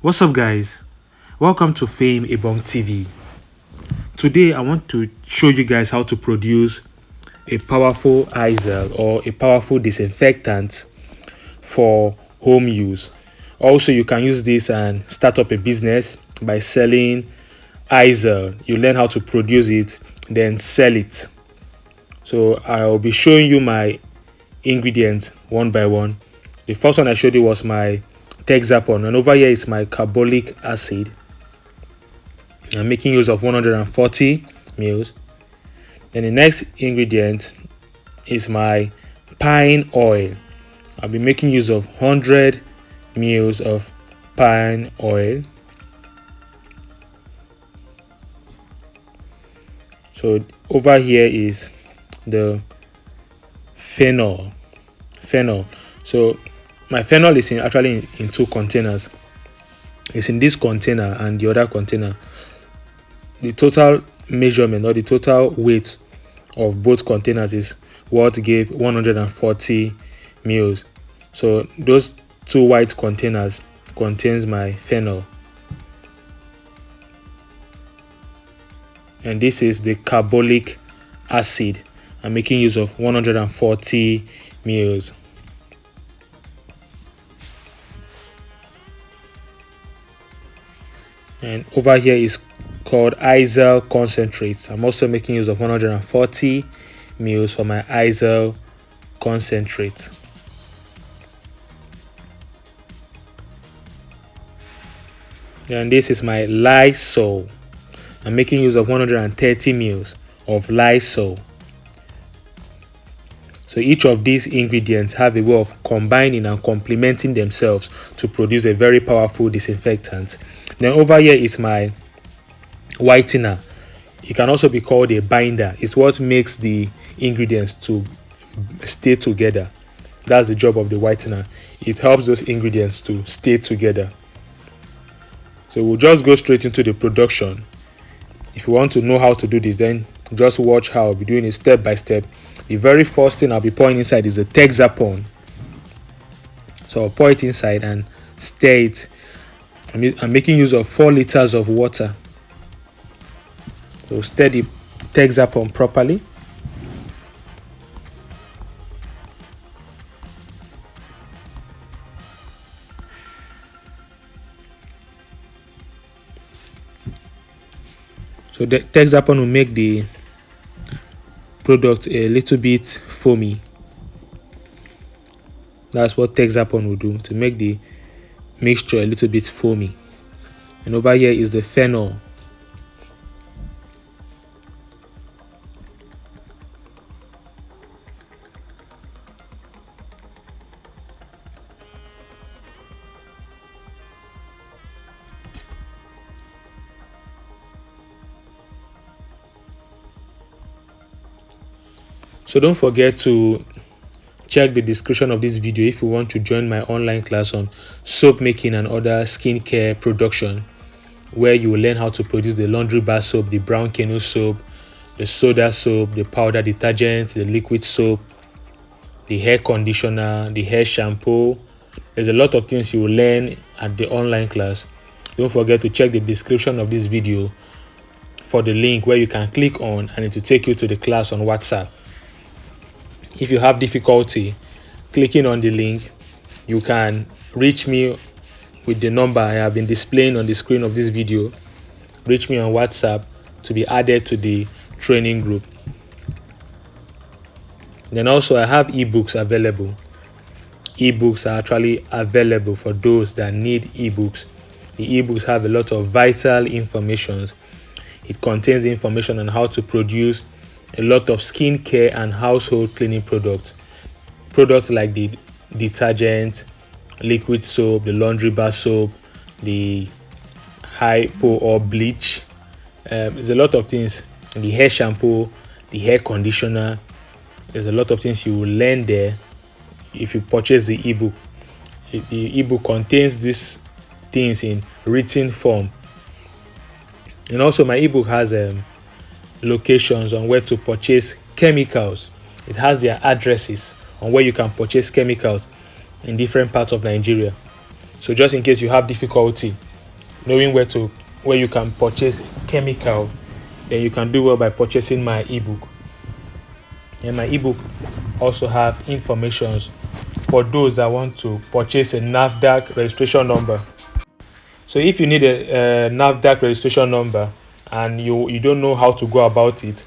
What's up, guys? Welcome to Fame Ebooks TV. Today, I want to show you guys how to produce a powerful Izal or a powerful disinfectant for home use. Also, you can use this and start up a business by selling Izal. You learn how to produce it, then sell it. So, I'll be showing you my ingredients one by one. The first one I showed you was my Texapon, and over here is my carbolic acid. I'm making use of 140 mils. Then the next ingredient is my pine oil. I'll be making use of 100 mils of pine oil. So over here is the phenol. So my phenol is actually in two containers. It's in this container and the other container. The total measurement or the total weight of both containers is what gave 140 mils. So those two white containers contains my phenol, and this is the carbolic acid. I'm making use of 140 mils. And over here is called Izal concentrate. I'm also making use of 140 mils for my Izal concentrate. And this is my Lysol. I'm making use of 130 mils of Lysol. So each of these ingredients have a way of combining and complementing themselves to produce a very powerful disinfectant. Then over here is my whitener. It can also be called a binder. It's what makes the ingredients to stay together. That's the job of the whitener. It helps those ingredients to stay together. So we'll just go straight into the production. If you want to know how to do this, then just watch how I'll be doing it step by step. The very first thing I'll be pouring inside is the Texapon. So I'll pour it inside and stir it. I'm making use of 4 liters of water. So stir the Texapon properly. So the Texapon will make the product a little bit foamy. That's what Texapon will do, to make the mixture a little bit foamy. And over here is the phenol. So don't forget to check the description of this video if you want to join my online class on soap making and other skincare production, where you will learn how to produce the laundry bar soap, the brown canoe soap, the soda soap, the powder detergent, the liquid soap, the hair conditioner, the hair shampoo. There's a lot of things you will learn at the online class. Don't forget to check the description of this video for the link where you can click on, and it will take you to the class on WhatsApp. If you have difficulty clicking on the link, you can reach me with the number I have been displaying on the screen of this video. Reach me on WhatsApp to be added to the training group. Then also I have ebooks available. Ebooks are actually available for those that need ebooks. The ebooks have a lot of vital information. It contains information on how to produce a lot of skincare and household cleaning products. Products like the detergent, liquid soap, the laundry bar soap, the hypo or bleach. There's a lot of things. The hair shampoo, the hair conditioner. There's a lot of things you will learn there if you purchase the ebook. The ebook contains these things in written form. And also my ebook has locations on where to purchase chemicals. It has their addresses on where you can purchase chemicals in different parts of Nigeria. So just in case you have difficulty knowing where you can purchase chemical, then you can do well by purchasing my ebook. And my ebook also have informations for those that want to purchase a NAFDAC registration number. So if you need a NAFDAC registration number and you don't know how to go about it,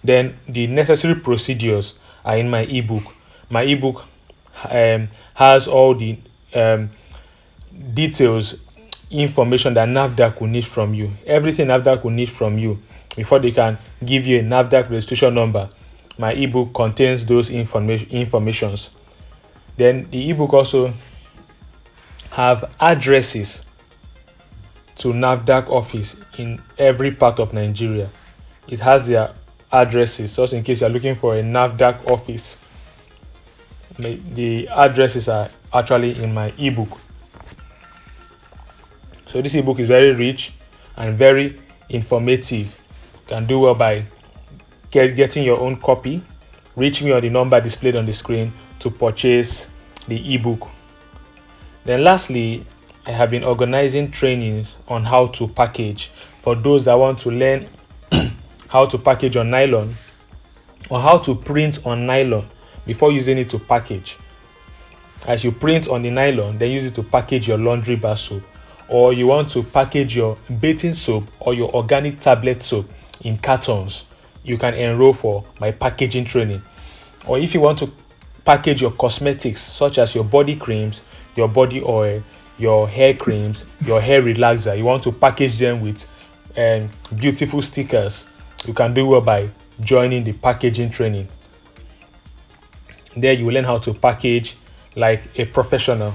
then the necessary procedures are in my ebook. My ebook has all the details, information that NAFDAC will need from you. Everything NAFDAC will need from you before they can give you a NAFDAC registration number. My ebook contains those informations. Then the ebook also have addresses to NAFDAC office in every part of Nigeria. It has their addresses, just in case you're looking for a NAFDAC office. The addresses are actually in my ebook. So this ebook is very rich and very informative. You can do well by getting your own copy. Reach me on the number displayed on the screen to purchase the ebook. Then lastly, I have been organizing trainings on how to package for those that want to learn how to package on nylon or how to print on nylon before using it to package. As you print on the nylon, then use it to package your laundry bar soap, or you want to package your bathing soap or your organic tablet soap in cartons, you can enroll for my packaging training. Or if you want to package your cosmetics such as your body creams, your body oil, your hair creams, your hair relaxer, you want to package them with beautiful stickers, you can do well by joining the packaging training. There you will learn how to package like a professional.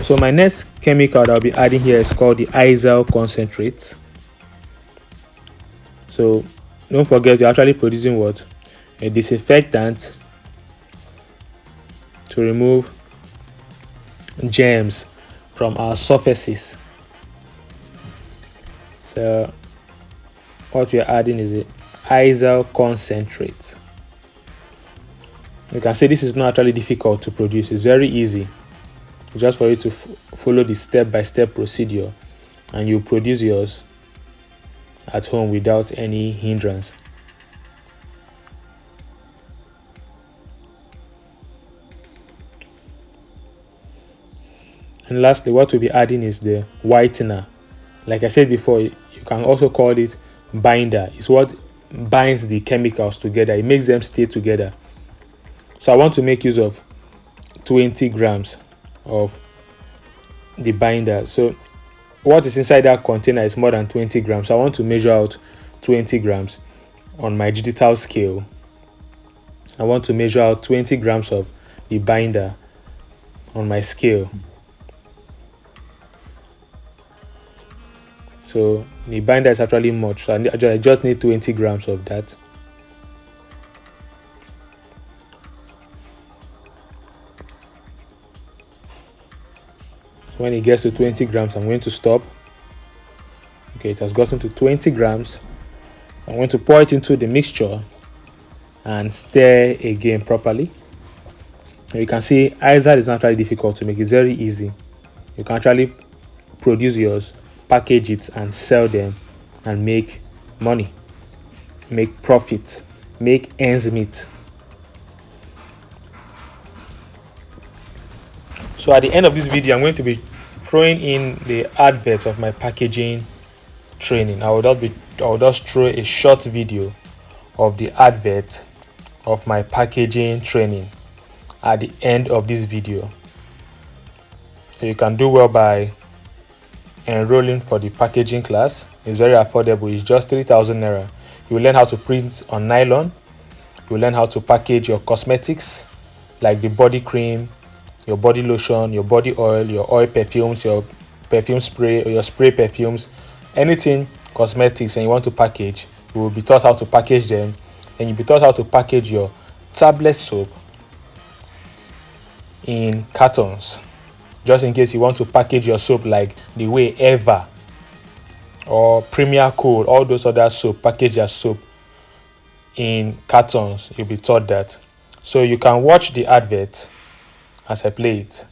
So my next chemical that I'll be adding here is called the Izal concentrate. So don't forget, you're actually producing what? A disinfectant to remove germs from our surfaces. So what we are adding is the Izal concentrate. You can see this is not actually difficult to produce. It's very easy. Just for you to follow the step-by-step procedure, and you produce yours at home without any hindrance. And lastly, what we'll be adding is the whitener. Like I said before, you can also call it binder. It's what binds the chemicals together. It makes them stay together. So I want to make use of 20 grams of the binder. So what is inside that container is more than 20 grams. So I want to measure out 20 grams on my digital scale. I want to measure out 20 grams of the binder on my scale. So the binder is actually much, so I just need 20 grams of that. When it gets to 20 grams, I'm going to stop. Okay, it has gotten to 20 grams. I'm going to pour it into the mixture and stir again properly. And you can see Izal is not actually difficult to make. It's very easy. You can actually produce yours, package it, and sell them and make money, make profit, make ends meet. So at the end of this video, I'm going to be throwing in the adverts of my packaging training. I will just throw a short video of the advert of my packaging training at the end of this video. So you can do well by enrolling for the packaging class. It's very affordable. It's just 3,000 naira. You will learn how to print on nylon. You will learn how to package your cosmetics like the body cream, your body lotion, your body oil, your oil perfumes, your perfume spray, or your spray perfumes, anything cosmetics, and you want to package, you will be taught how to package them. And you'll be taught how to package your tablet soap in cartons, just in case you want to package your soap like the way Eva or Premier Cool, all those other soap package their soap in cartons. You'll be taught that. So you can watch the advert as I play it.